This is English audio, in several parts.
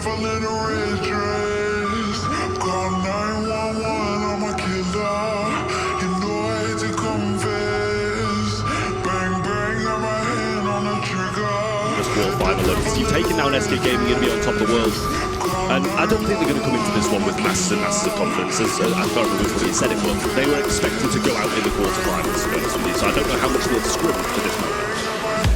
devil in a red dress. Call 911, I'm a killer. You know I hate to confess. Bang, bang, got my hand on the trigger. Just 4-5 alone. You've taken down SK Gaming going to be on top of the world. And I don't think they're going to come into this one with masses and masses of confidence, as I can't remember what you said it, but they were expecting to go out in the quarterfinals, to be honest with you, so I don't know how much they'll scrim to this moment.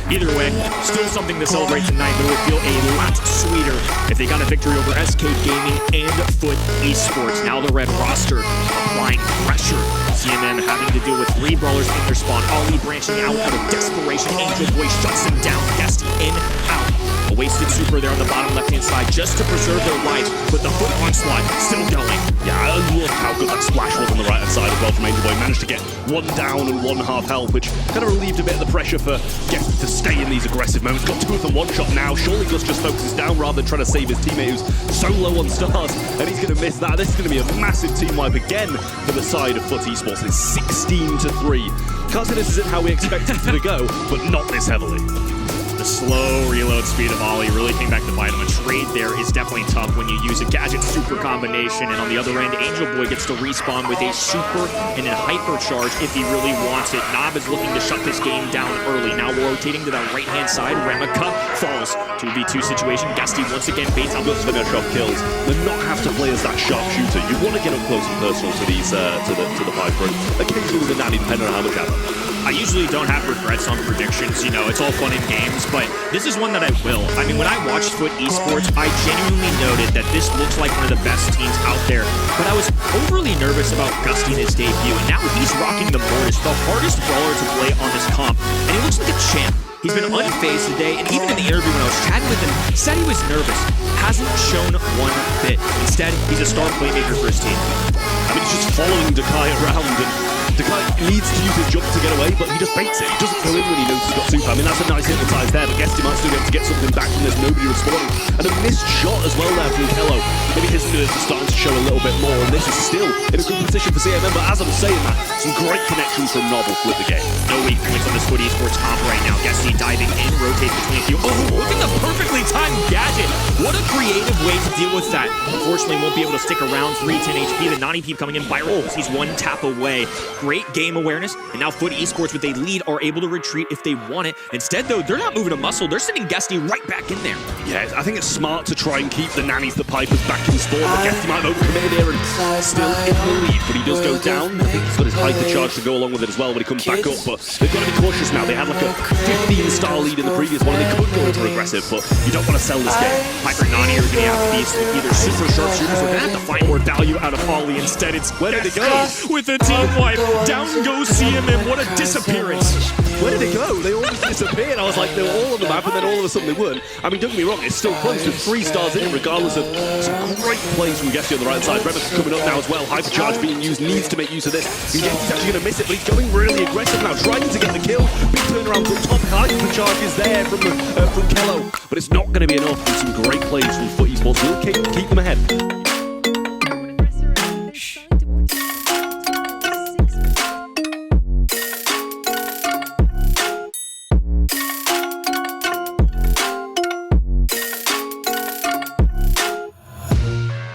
Either way, still something to celebrate tonight, but it would feel a lot sweeter if they got a victory over SK Gaming and Foot Esports. Now the red roster applying pressure. CMM having to deal with 3 brawlers in their spawn. Ollie branching out of desperation. Angel Boy shuts him down. Guesti in, out. A wasted super there on the bottom left-hand side just to preserve their lives, but the Foot onslaught still going. Yeah, I love how good that splash was on the right-hand side as well from Angel Boy. Managed to get 1 down and 1 half health, which kind of relieved a bit of the pressure for Guesti to stay in these aggressive moments. Got 2 of them one-shot now. Surely Gus just focuses down rather than trying to save his teammate who's so low on stars, and he's going to miss that. This is going to be a massive team wipe again for the side of Foot Esports. It's 16-3. Can't say this isn't how we expected it to go, but not this heavily. The slow reload speed of Ollie really came back to bite him. A trade there is definitely tough when you use a gadget super combination, and on the other end, Angel Boy gets to respawn with a super and a hypercharge if he really wants it. Nob is looking to shut this game down early. Now rotating to that right-hand side, Remika falls. 2v2 situation, Guesti once again baits out Gus finish off kills, but not have to play as that sharpshooter. You want to get up close and personal to these, to the Piper, and occasionally with the nanny, depending on how much ammo. I usually don't have regrets on predictions, you know, it's all fun and games, but this is one that I will. I mean, when I watched Foot Esports, I genuinely noted that this looks like one of the best teams out there, but I was overly nervous about Guesti in his debut, and now he's rocking the Mortis, the hardest brawler to play on this comp, and he looks like a champ. He's been unfazed today, and even in the interview when I was chatting with him, said he was nervous. Hasn't shown one bit. Instead, he's a star playmaker for his team. I mean, he's just following decaii around, and decaii needs to use his jump to get away, but he just baits it. He doesn't go in when he knows he's got super. I mean, that's a nice hypnotize there, but Guesti might still be able to get something back from this. Nobody responding. And a missed shot as well there from Kello. Maybe his nerves are starting to show a little bit more, and this is still in a good position for CMM, but as I'm saying that, some great connections from Nob will flip the game. No weak points on this Foot Esports comp right now. Guesti diving in, rotates between a few. Oh, look at the perfectly timed gadget. What a creative way to deal with that. Unfortunately, won't be able to stick around. 310 HP. The Nani Peep coming in viral. He's 1 tap away. Great game awareness, and now Foot Esports with a lead are able to retreat if they want it. Instead, though, they're not moving a muscle. They're sending Guesti right back in there. Yeah, I think it's smart to try and keep the nannies, the Pipers back in spawn, but Guesti might have overcommitted here and still in the lead, but he does go down. I think he's got his hyper charge to go along with it as well when he comes back up, but they've got to be cautious now. They had like a 15-star lead in the previous one, and they could go into aggressive, but you don't want to sell this game. Piper and Nani are going to have to be either super sharpshooters or going to have to find more value out of Ollie. Instead, it's where did it go? With a team wipe. Down goes CMM. What a disappearance. Where did they go? They all just disappeared. I was like, they were all on the map, and then all of a sudden they weren't. I mean, don't get me wrong, it's still close with 3 stars in, regardless of some great plays from Guesti on the right side. Remika's coming up now as well. Hypercharge being used, needs to make use of this. And Guesti's actually going to miss it, but he's going really aggressive now, trying to get the kill. Big turnaround from top. Hypercharge is there from Kello, but it's not going to be enough. And some great plays from Foot Esports will keep them ahead.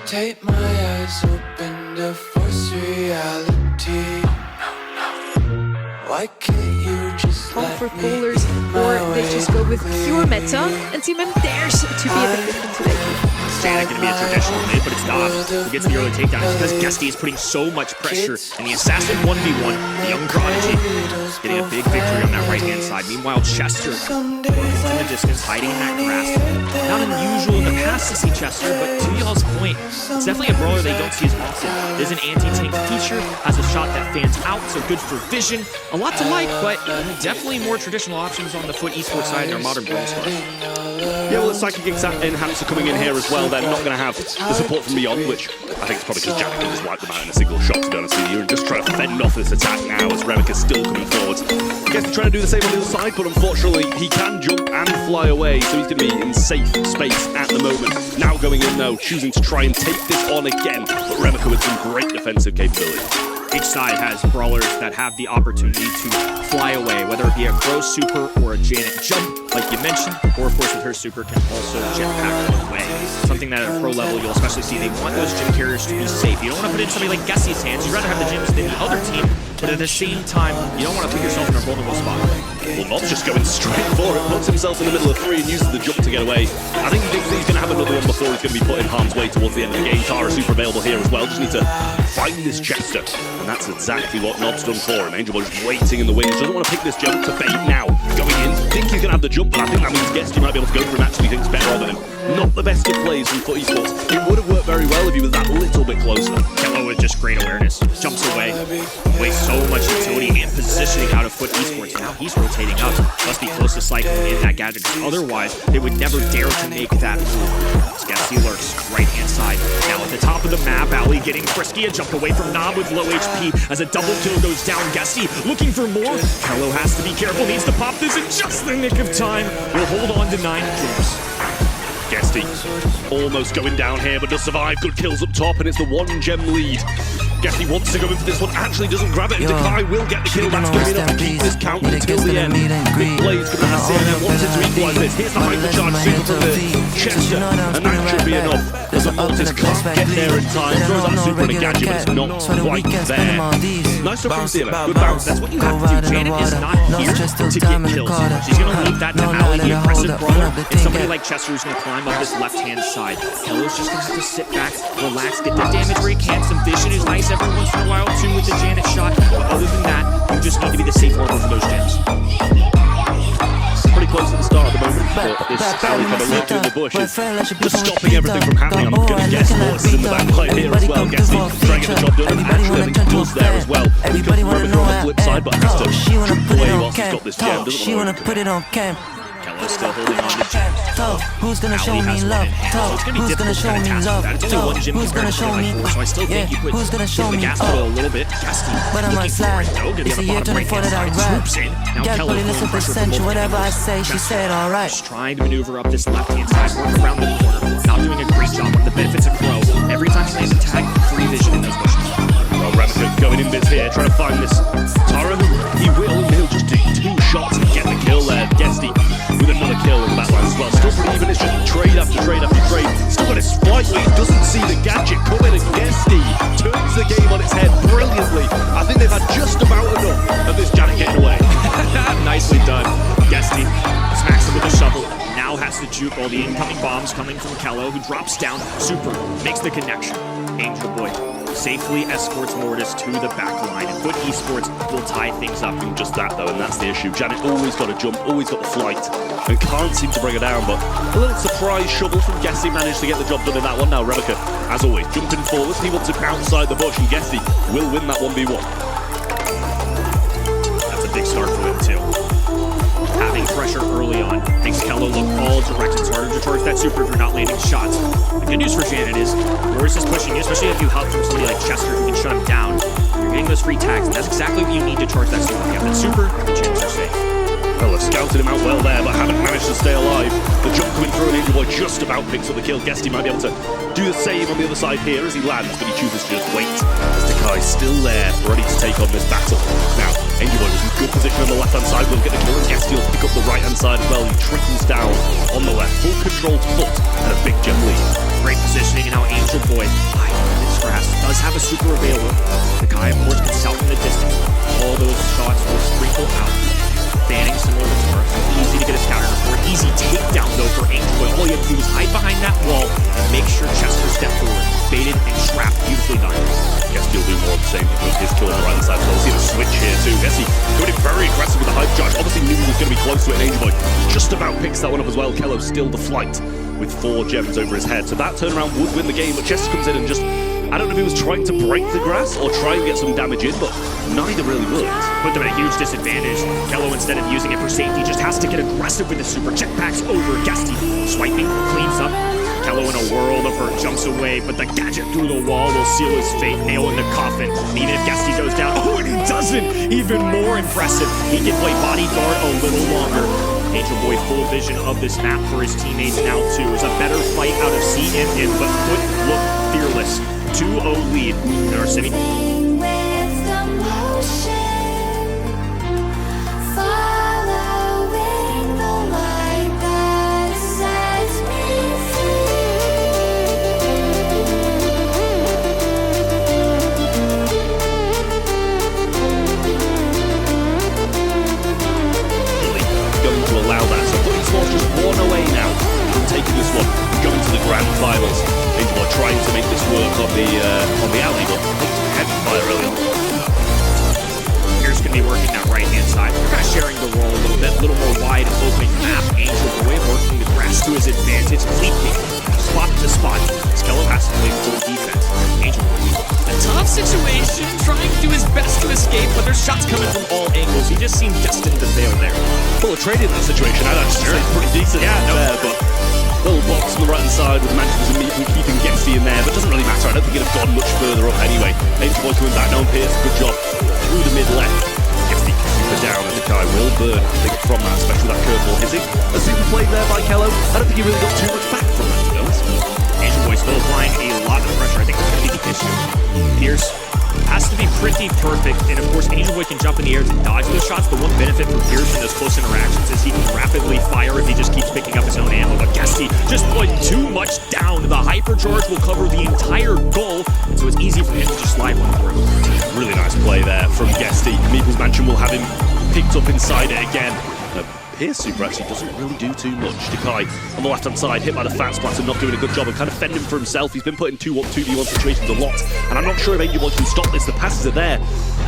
Take my eyes open to force reality. Why can't you just Call for coolers, or they just go with pure meta, and CMM dares to be a bit different today. It's going to be a traditional mid, but it's not. Who gets the early takedown? It's because Guesti is putting so much pressure, and the assassin 1v1, the young prodigy, getting a big victory on that right-hand side. Meanwhile, Chester from the distance, hiding in that grass. Not unusual in the past to see Chester, but to y'all's point, it's definitely a brawler they don't see as often. There's an anti-tank feature, has a shot that fans out, so good for vision. A lot to like, but definitely more traditional options on the Foot Esports side in our modern brawl stars. Yeah, well, the Psychic Enhancer coming in here as well. They're not going to have the support from Beyond, which I think it's probably because Jack can just wipe them out in a single shot, to be honest with you, and just try to fend off this attack now as Remika's still coming forward. Guesti trying to do the same on the other side, but unfortunately he can jump and fly away, so he's going to be in safe space at the moment. Now going in though, choosing to try and take this on again, but Remika with some great defensive capability. Each side has brawlers that have the opportunity to fly away, whether it be a Crow Super or a Janet Jump. Like you mentioned, Aura Force with her super can also jetpack away. Something that at a pro level you'll especially see. They want those gym carriers to be safe. You don't want to put it in somebody like guesti's hands. You'd rather have the gyms than the other team, but at the same time, you don't want to put yourself in a vulnerable spot. Well, Nob's just going straight for it, puts himself in the middle of 3 and uses the jump to get away. I think he thinks that he's going to have another one before he's going to be put in harm's way towards the end of the game. Tara super available here as well. Just need to find this Chester, and that's exactly what Nob's done for him. Angel Boy just waiting in the wings, doesn't want to pick this jump to bait now. Going in, think he's going to have the jump, but I think that means Guesti might be able to go for him. Actually thinks better of him. Not the best of plays from Foot Esports. It would have worked very well if he was that little bit closer. Kello with just great awareness. Jumps away. Wastes so much utility and positioning out of Foot Esports. Now he's rotating up. Must be close to cycling in that gadget, because otherwise they would never dare to make that move. Guesti lurks right hand side. Now at the top of the map, Ali getting frisky. A jump away from Nob with low HP as a double kill goes down. Guesti looking for more. Kello has to be careful. Needs to pop this in just the nick of time. Will hold on to 9 kills. Guesti almost going down here, but does survive. Good kills up top, and it's the 1-gem lead. Guesti wants to go in for this one, actually doesn't grab it, and decaii will get the kill. That's going to be enough to keep this count until the end. Big plays for the CNM, wanted to equalize this. Here's the hypercharge super from the Chester, and that should be enough, as the mortis can't get there in time. Throws out super and a gadget, but it's not quite there. Nice stuff from CNM, good bounce. That's what you have to do. Janet is not here to get kills. She's going to leave that to Ali, the aggressive brawler, and somebody like Chester who's going to climb up this left-hand side. Kello's just going to have to sit back, relax, get the damage where he can. Some vision is nice every once in a while, too, with the Janet shot. But other than that, you just need to be the safe harbor for those gems. Pretty close at the start at the moment, but this alley cover lurking in the bush is just stopping everything from happening. I'm going to guess Mortis is in the back line here as well. Guesti trying to get the job done, and actually I think he does there as well. He comes from on the flip side, but has to jump away whilst he's got this gem. Doesn't want to put it on cam. Kello's still holding on to gem. Who's gonna show me love? Who's gonna show me love? It's only one gem Who's gonna show me? so I still think you put Who's gonna show the me? gas pedal a little bit. Guesti But I'm looking for outside. it though. It's the year 24 that I rap. Swoops in. Now Gal Kello pulling this throwing up pressure from essential. both Whatever I angles. say, she said alright. Just trying to maneuver up this left-hand side, work around the corner. Not doing a great job with the benefits of Crow. Every time he lands a tag, free vision in those bushes. Well, Remington going in bits here, trying to find this Tara. He will, and he'll just do 2 shots and get the kill there. Guesti with another kill in the backline as well. Still pretty even, it's just trade after trade after trade. Still got his flight, but he doesn't see the gadget coming, and Guesti turns the game on its head brilliantly. I think they've had just about enough of this Janet getting away. Nicely done. Guesti smacks him with a shovel. Now has to juke all the incoming bombs coming from Kello, who drops down. Super makes the connection. Angel Boy safely escorts Mortis to the back line, and Foot Esports will tie things up. And just that though, and that's the issue. Janet always got a jump, always got the flight, and can't seem to bring her down, but a little surprise shovel from Guesti managed to get the job done in that one. Now Rebecca, as always, jumping forwards, he wants it outside the bush, and Guesti will win that 1v1. That's a big start for him too. Having pressure early on makes Kello look all direct. It's harder to charge that super if you're not landing shots. The good news for Janet is Mortis is pushing you, especially if you help from somebody like Chester who can shut him down. You're getting those free tags, and that's exactly what you need to charge that super. If you have that super, the gems are safe. Well, they've scouted him out well there, but haven't managed to stay alive. The jump coming through, and Angel Boy just about picks up the kill. Guesti might be able to do the same on the other side here as he lands, but he chooses to just wait. As decaii still there, ready to take on this battle. Now, Angel Boy was in good position on the left-hand side, will get the kill, and Guesti will pick up the right-hand side as well. He trickles down on the left. Full control to Foot, and a big gem lead. Great positioning, and now Angel Boy, high on this grass, does have a super available. Decaii, of course, can sell from the distance. All those shots will sprinkle out. Banning similar to Tara, so easy to get a counter for. Easy takedown though for Angel Boy. All you have to do is hide behind that wall and make sure Chester step forward. Baited and trapped, beautifully done. Guesti will do more of the same with his kill on the right-hand side. We'll see the switch here too. Guesti going in very aggressive with the hype charge. Obviously knew he was going to be close to it, and Angel Boy just about picks that one up as well. Kello still the flight with 4 gems over his head. So that turnaround would win the game, but Chester comes in and just, I don't know if he was trying to break the grass or try and get some damage in, but neither really worked. Put them at a huge disadvantage. Kello, instead of using it for safety, just has to get aggressive with the super. Jetpacks over. Guesti swiping, cleans up. Kello in a world of hurt, jumps away, but the gadget through the wall will seal his fate. Nail in the coffin. And even if Guesti goes down, oh, and he doesn't! Even more impressive. He can play bodyguard a little longer. Angel Boy full vision of this map for his teammates now too. Is a better fight out of CNN, but Foot look fearless. 2-0 lead in our semi. Following the light. making this one go into the grand finals. Angel Boy trying to make this work on the alley, but heavy fire early on. Here's going to be working that right-hand side. We're kind of sharing the role a little bit, a little more wide open map. Angel Boy working the grass to his advantage, leaping spot to spot. Skello has to play full defense. Angel Boy. A tough situation, trying to do his best to escape, but there's shots coming from all angles. He just seemed destined to fail there. Well, a trade in that situation, I'd actually say pretty decent there, but little box on the right-hand side with the Mansions and Meeple keeping guesti in there, but it doesn't really matter. I don't think it'd have gone much further up anyway. Angel Boy coming back now, and Pierce, good job through the mid-left. Guesti super down, and decaii will burn, I think, from that, especially that curveball hitting. A super play there by Kello. I don't think he really got too much back from that, to be honest. Angel Boy still applying a lot of pressure. I think it's going to be the issue. Pierce has to be pretty perfect, and of course Angel Boy can jump in the air to dodge those shots. The one benefit for Pierce in those close interactions is he can rapidly fire if he just keeps picking up his own ammo, but guesti just putting too much down. The hypercharge will cover the entire goal, so it's easy for him to just slide one through. Really nice play there from guesti. Meeple's Mansion will have him picked up inside it again. Pierce super actually doesn't really do too much. decaii on the left-hand side, hit by the fat splatter, not doing a good job of kind of fending for himself. He's been put in 2v1 situations a lot, and I'm not sure if Angel Boy can stop this. The passes are there,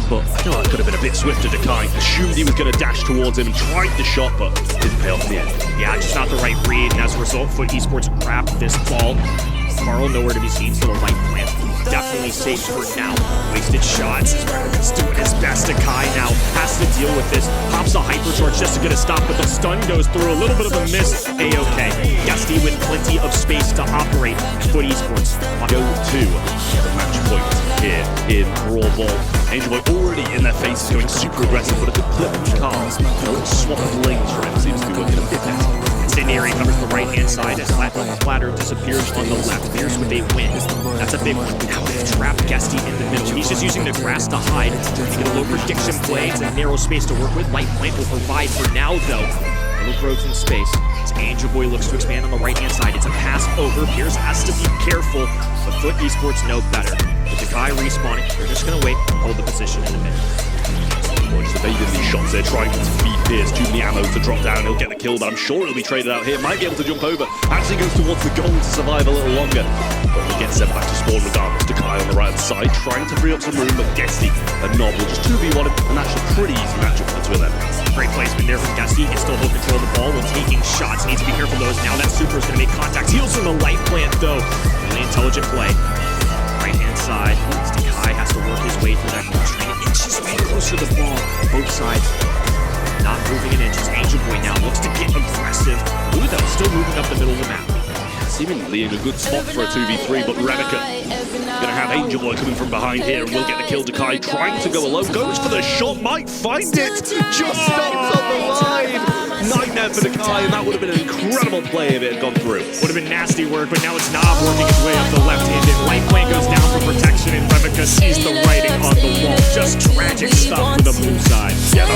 but I feel like it could have been a bit swifter. decaii assumed he was going to dash towards him and tried the shot, but didn't pay off in the end. Yeah, just not the right read, and as a result, Foot Esports grabbed this ball. Carl nowhere to be seen, so the light plant definitely safe for now. Wasted shots as Revenant's doing his best. decaii now has to deal with this. Pops a hypercharge just to get a stop, but the stun goes through. A little bit of a miss. A-okay. guesti with plenty of space to operate. Foot Esports Go to the match point here in Brawl Ball. Angel Boy already in their faces, going super aggressive, but a good clip from Carl. A little swap of lanes for him seems to be working a bit better. Incendiary covers the right-hand side as Splatter disappears on the left. Pierce with a win. That's a big one. Now they've trapped guesti in the middle. He's just using the grass to hide. Trying to get a low prediction play. It's a narrow space to work with. Light plant will provide for now, though. Little growth in space. As Angel Boy looks to expand on the right-hand side. It's a pass over. Pierce has to be careful, but Foot Esports know better. With decaii respawning, they're just going to wait and hold the position in the middle. Just evading these shots there, trying to feed Pierce too many ammo to drop down. He'll get the kill, but I'm sure he'll be traded out here. Might be able to jump over. Actually goes towards the goal to survive a little longer. But he gets sent back to spawn regardless. decaii on the right side, trying to free up some room, but guesti and Nob will just 2v1 him, and that's a pretty easy matchup for the two of them. Great placement there from guesti. He still hold control of the ball when taking shots. Needs to be careful of those. Now that super is going to make contact. Heals from the light plant, though. Really intelligent play. Right-hand side. decaii has to work his way through that corner. Trying to inch his way closer to the ball. Both sides not moving in inches. Angel Boy now looks to get aggressive. Ooh, though, still moving up the middle of the map. Seemingly in a good spot for a 2v3, but Rebecca gonna have Angel Boy coming from behind here, and we'll get the kill. decaii trying to go alone, goes for the shot, might find it, just stops on the line. Nightmare for decaii, and that would have been an incredible play if it had gone through. Would have been nasty work, but now it's Nob working his way up the left-handed. Light plant goes down for protection, and Rebecca sees the writing on the wall. Just tragic stuff for the blue side. Yeah,